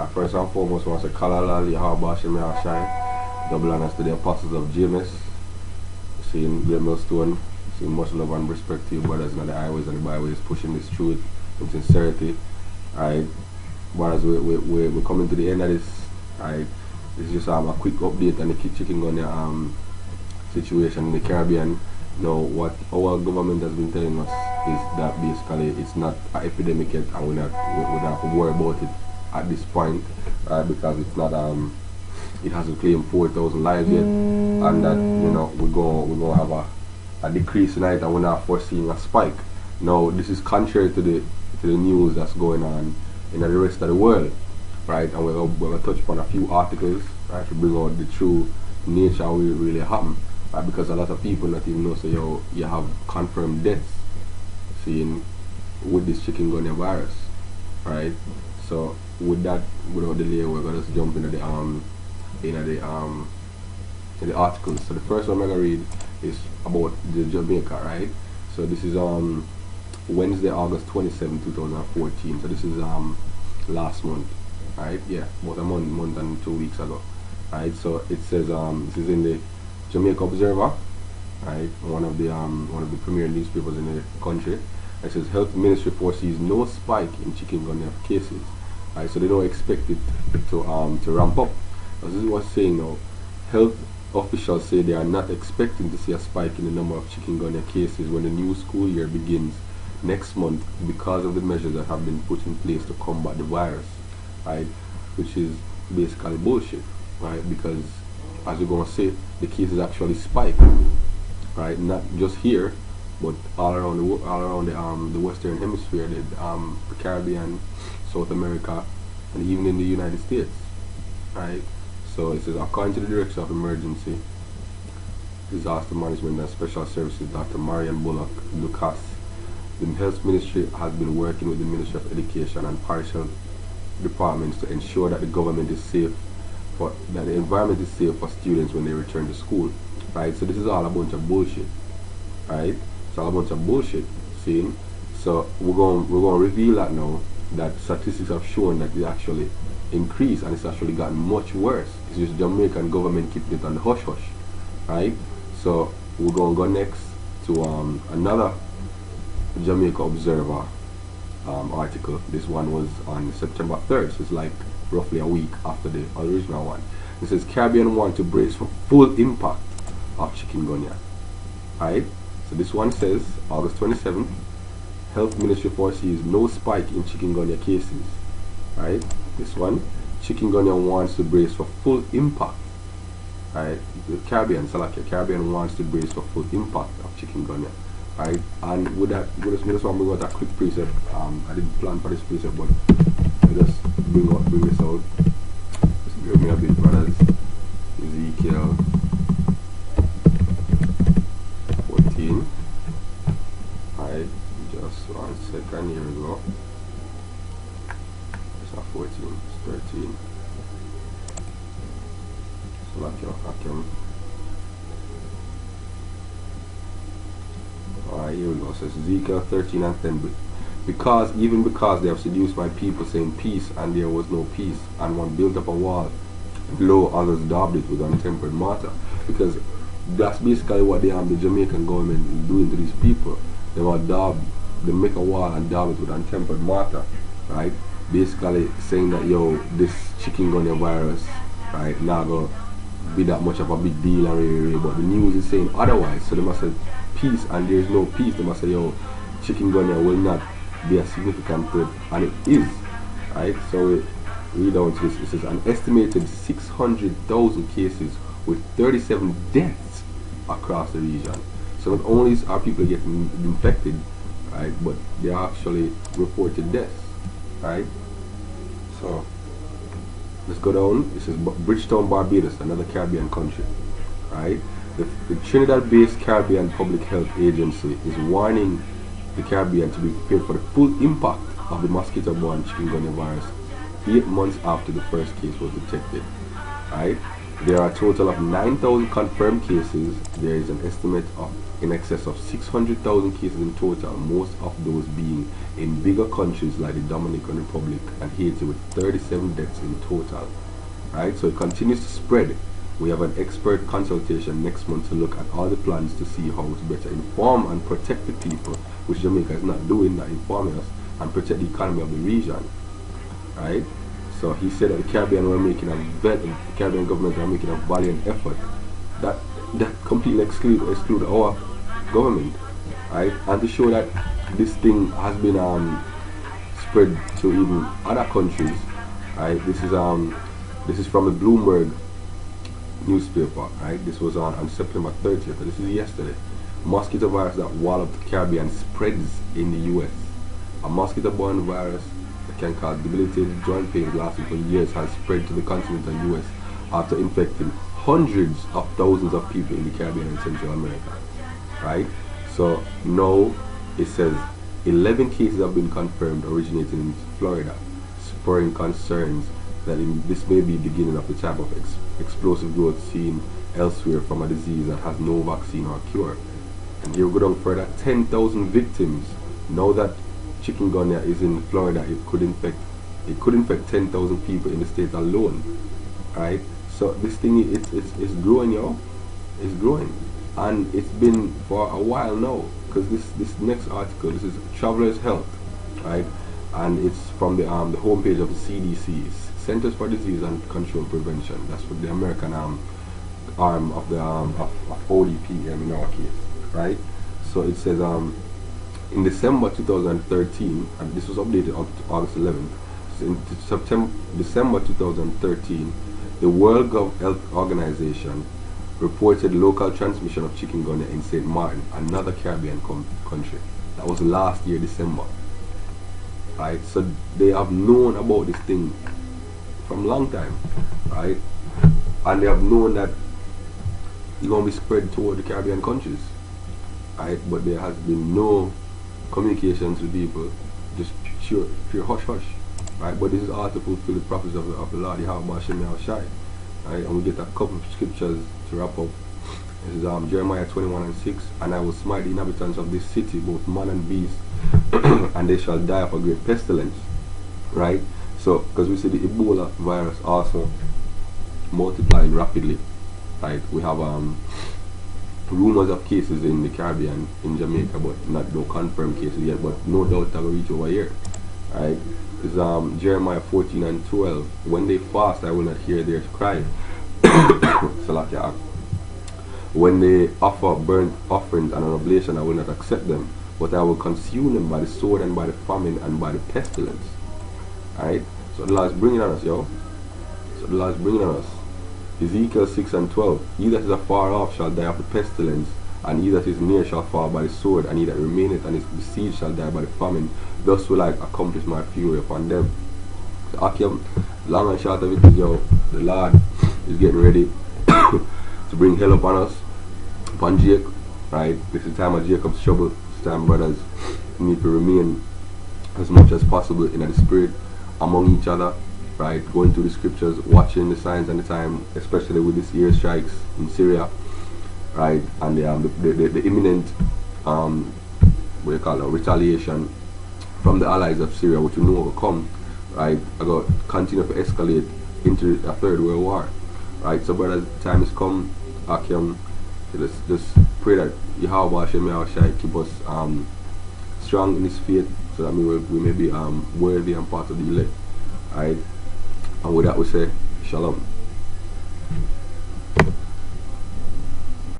First and foremost, I want to say Kalala, Yahweh, Shem Yahshai, double honors to the apostles of James, seeing Great Millstone, seeing much love and respect to you brothers in the highways and the byways, pushing this truth in sincerity. Alright, brothers, we're coming to the end of this. Alright, this is just a quick update on the Chikungunya situation in the Caribbean. Now, what our government has been telling us is that basically it's not an epidemic yet, and we're not to worry about it at this point, because it's not it hasn't claimed 4,000 lives yet, and that we're gonna have a decrease tonight, and we're not foreseeing a spike. Now, this is contrary to the news that's going on in the rest of the world, right? And we're gonna touch upon a few articles, right, to bring out the true nature of what really happened. Because a lot of people not even know, so you have confirmed deaths seen with this Chikungunya virus, right? So with that, without delay, we're gonna just jump into the articles. So the first one I'm gonna read is about the Jamaica, right? So this is Wednesday, August 27, 2014. So this is last month, right? Yeah, about a month and 2 weeks ago, right? So it says this is in the Jamaica Observer, right? One of the premier newspapers in the country. It says Health Ministry foresees no spike in Chikungunya cases. Right, so they don't expect it to ramp up. As this is what's saying now. Health officials say they are not expecting to see a spike in the number of Chikungunya cases when the new school year begins next month because of the measures that have been put in place to combat the virus, right? Which is basically bullshit, right? Because as we're gonna say, the cases actually spike, right? Not just here, but all around the Western Hemisphere, the Caribbean, South America, and even in the United States, right? So it says, according to the Director of Emergency, Disaster Management and Special Services, Dr. Marian Bullock Lucas, the Health Ministry has been working with the Ministry of Education and parish health departments to ensure that the government is safe, that the environment is safe for students when they return to school, right? So this is all a bunch of bullshit, right? It's all a bunch of bullshit, see? So we're going to reveal that now, that statistics have shown that it actually increased and it's actually gotten much worse. It's just Jamaican government keeping it on the hush hush, right? So we're going to go next to another Jamaica Observer article. This one was on September 3rd, so it's like roughly a week after the original one. It says Caribbean want to brace for full impact of Chikungunya, right? So this one says August 27th, Health Ministry foresees no spike in Chikungunya cases, right? This one, Chikungunya wants to brace for full impact, right? The Caribbean, Caribbean wants to brace for full impact of Chikungunya, right? And with this one, we got a quick precept. I didn't plan for this precept, but I just bring this out. Just give me a bit, brothers. Ezekiel 14. Alright, just 1 second. Here we go. It's not 14, it's 13. So like your Alright, here we go. So it's Ezekiel 13 and 10. Because they have seduced my people, saying peace, and there was no peace, and one built up a wall, lo, others daubed it with untempered mortar. Because that's basically what the Jamaican government is doing to these people. They make a wall and daub it with untempered mortar, right? Basically saying that this Chikungunya virus, right, not gonna be that much of a big deal, but the news is saying otherwise. So they must say peace, and there is no peace. They must say Chikungunya will not be a significant threat, and it is, right? So we read out this. It says an estimated 600,000 cases with 37 deaths across the region. So not only are people getting infected, right, but they are actually reported deaths, right? So let's go down. This is Bridgetown, Barbados, another Caribbean country, right? The Trinidad-based Caribbean Public Health Agency is warning the Caribbean to be prepared for the full impact of the mosquito-borne Chikungunya virus 8 months after the first case was detected, right? There are a total of 9,000 confirmed cases. There is an estimate of in excess of 600,000 cases in total, most of those being in bigger countries like the Dominican Republic and Haiti, with 37 deaths in total. Right, so it continues to spread. We have an expert consultation next month to look at all the plans to see how to better inform and protect the people, which Jamaica is not doing, not informing us, and protect the economy of the region. Right? So he said that the Caribbean Caribbean government are making a valiant effort. That completely exclude our government, right? And to show that this thing has been spread to even other countries, right? This is from the Bloomberg newspaper, right? This was on September 30th. This is yesterday. Mosquito virus that walloped the Caribbean spreads in the U.S. A mosquito-borne virus that can cause debilitating joint pains lasting for years has spread to the continental U.S. after infecting hundreds of thousands of people in the Caribbean and Central America, right? So now it says 11 cases have been confirmed originating in Florida, spurring concerns that this may be the beginning of the type of explosive growth seen elsewhere from a disease that has no vaccine or cure. And here we go down further, 10,000 victims. Now that Chikungunya is in Florida, it could infect 10,000 people in the state alone, right? So this thing, it's growing, y'all. It's growing, and it's been for a while now. Because this next article, this is Travelers' Health, right? And it's from the homepage of the CDC, Centers for Disease and Control Prevention. That's what the American arm of the of ODPM in our case, right? So it says in December 2013, and this was updated on August 11th. So in December 2013, the World Health Organization reported local transmission of chikungunya in St. Martin, another Caribbean country. That was last year, December. Right, so they have known about this thing from a long time, right? And they have known that it's going to be spread toward the Caribbean countries, right? But there has been no communication to people, just pure hush hush, right? But this is all to fulfill the prophecy of the Lord, Yahweh Hashem Yahushai, right? And we get a couple of scriptures to wrap up. This is Jeremiah 21:6, and I will smite the inhabitants of this city, both man and beast, and they shall die of a great pestilence, right? So, because we see the Ebola virus also multiplying rapidly, right? We have rumors of cases in the Caribbean, in Jamaica, but no confirmed cases yet, but no doubt that will reach over here, right? It's Jeremiah 14:12. When they fast, I will not hear their cry. Salakia. When they offer burnt offerings and an oblation, I will not accept them, but I will consume them by the sword and by the famine and by the pestilence. Alright? So the Lord is bringing on us, yo. So the Lord is bringing on us. Ezekiel 6:12. He that is afar off shall die of the pestilence, and he that is near shall fall by the sword, and he that remaineth and is besieged shall die by the famine. Thus will I accomplish my fury upon them. So Akim, long and short of it is, yo, the Lord is getting ready to bring hell upon us, upon Jacob, right? This is the time of Jacob's trouble. This time, brothers, need to remain as much as possible in the spirit among each other, right? Going through the scriptures, watching the signs and the time, especially with these airstrikes in Syria, right? And the imminent what you call it, retaliation from the allies of Syria, which we know will come, right? About continue to escalate into a third world war, right? So brothers, the time has come. Akim, let's just pray that Yahweh Hashem Yahushai keep us strong in His faith, so that we may be worthy and part of the elect, right? And with that we say Shalom.